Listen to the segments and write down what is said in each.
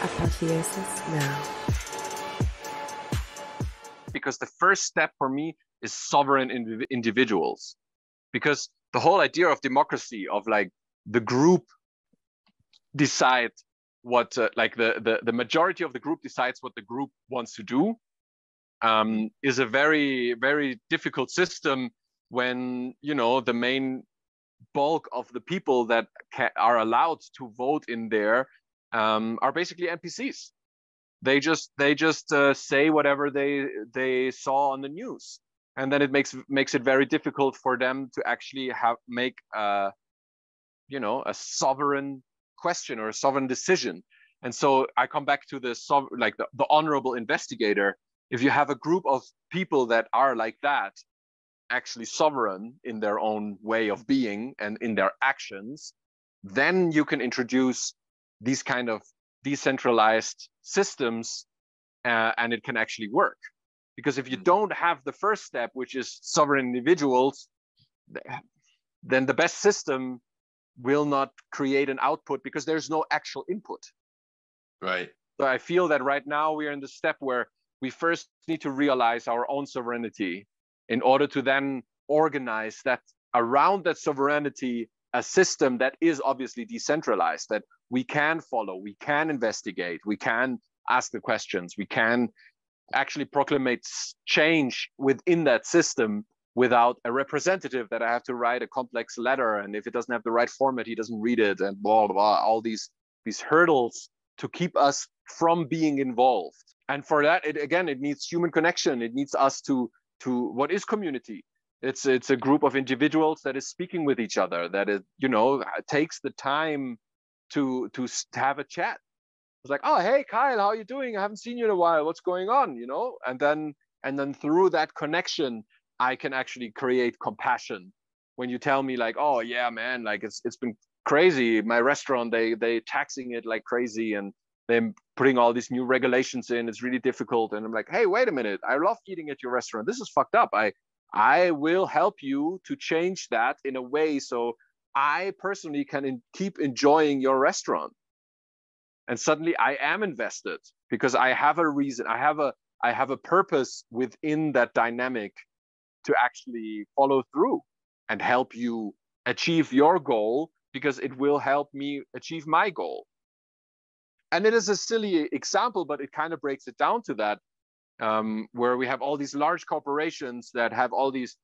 Apotheosis now. Because the first step for me is sovereign individuals. Because the whole idea of democracy, of like the group decide what, like the majority of the group decides what the group wants to do, is a very, very difficult system when, you know, the main bulk of the people that are allowed to vote in there are basically NPCs. They just say whatever they saw on the news, and then it makes it very difficult for them to actually make a sovereign question or a sovereign decision. And so I come back to the honorable investigator. If you have a group of people that are like that, actually sovereign in their own way of being and in their actions, then you can introduce these kind of decentralized systems, and it can actually work. Because if you don't have the first step, which is sovereign individuals, then the best system will not create an output because there's no actual input. Right. So I feel that right now we are in the step where we first need to realize our own sovereignty in order to then organize that around that sovereignty, a system that is obviously decentralized, that we can follow, we can investigate, we can ask the questions, we can actually proclamate change within that system without a representative that I have to write a complex letter, and if it doesn't have the right format, he doesn't read it, and blah, blah, blah, all these hurdles to keep us from being involved. And for that, it needs human connection. It needs us to what is community? It's a group of individuals that is speaking with each other, that is, takes the time to have a chat. It's like, oh, hey, Kyle, how are you doing? I haven't seen you in a while. What's going on? And then through that connection, I can actually create compassion. When you tell me like, oh yeah, man, like it's been crazy. My restaurant, they taxing it like crazy, and they're putting all these new regulations in. It's really difficult. And I'm like, hey, wait a minute. I love eating at your restaurant. This is fucked up. I will help you to change that in a way so I personally can keep enjoying your restaurant. And suddenly I am invested because I have a reason. I have a purpose within that dynamic to actually follow through and help you achieve your goal, because it will help me achieve my goal. And it is a silly example, but it kind of breaks it down to that, where we have all these large corporations that have all these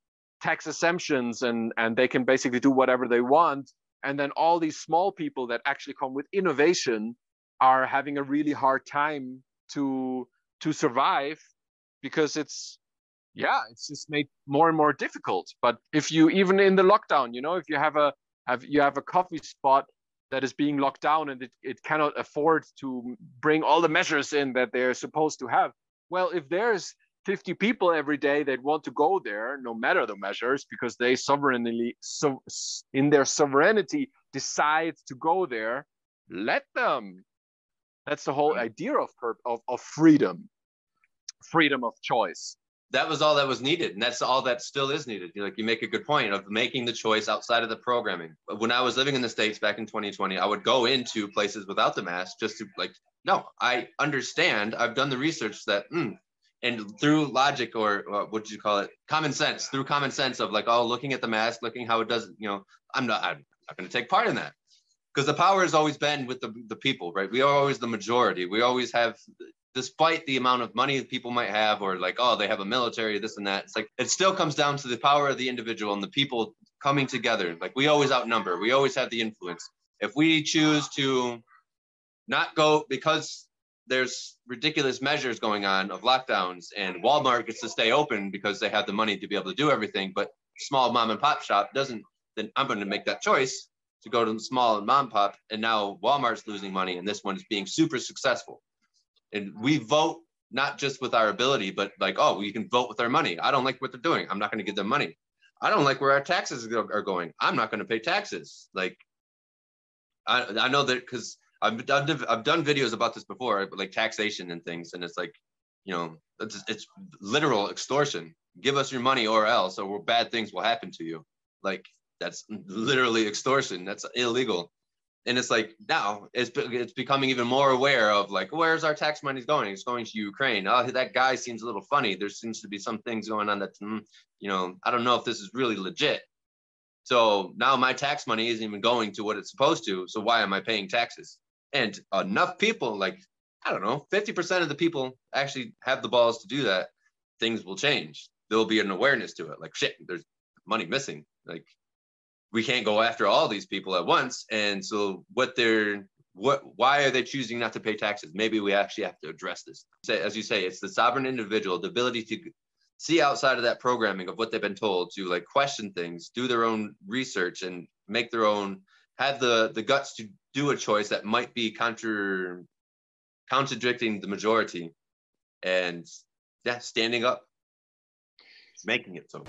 tax exemptions, and they can basically do whatever they want. And then all these small people that actually come with innovation are having a really hard time to survive, because it's just made more and more difficult. But if you, even in the lockdown, if you have a coffee spot that is being locked down and it cannot afford to bring all the measures in that they're supposed to have. Well, if there's 50 people every day that want to go there, no matter the measures, because they in their sovereignty decide to go there, let them. That's the whole idea of freedom of choice. That was all that was needed, and that's all that still is needed. You make a good point of making the choice outside of the programming. When I was living in the States back in 2020, I would go into places without the mask just to no, I understand. I've done the research that, and through logic, or what do you call it? Common sense, through common sense of looking at the mask, looking how it does, I'm not going to take part in that, because the power has always been with the people, right? We are always the majority. We always have, despite the amount of money people might have, or they have a military, this and that. It's it still comes down to the power of the individual and the people coming together. We always outnumber. We always have the influence. If we choose to not go because there's ridiculous measures going on of lockdowns, and Walmart gets to stay open because they have the money to be able to do everything, but small mom and pop shop doesn't, then I'm going to make that choice to go to the small and mom and pop. And now Walmart's losing money, and this one is being super successful. And we vote not just with our ability, but we can vote with our money. I don't like what they're doing. I'm not going to give them money. I don't like where our taxes are going. I'm not going to pay taxes. I know that because I've done videos about this before, taxation and things. And it's it's literal extortion. Give us your money or else, or bad things will happen to you. That's literally extortion. That's illegal. And it's like now it's becoming even more aware of like, where's our tax money going? It's going to Ukraine. Oh, that guy seems a little funny. There seems to be some things going on that, I don't know if this is really legit. So now my tax money isn't even going to what it's supposed to. So why am I paying taxes? And enough people, like, I don't know, 50% of the people actually have the balls to do that. Things will change. There'll be an awareness to it. Like, shit, there's money missing. Like, we can't go after all these people at once. And so why are they choosing not to pay taxes? Maybe we actually have to address this. As you say, it's the sovereign individual, the ability to see outside of that programming of what they've been told, to like question things, do their own research and make their own, have the guts to do a choice that might be contradicting the majority, and standing up, making it so.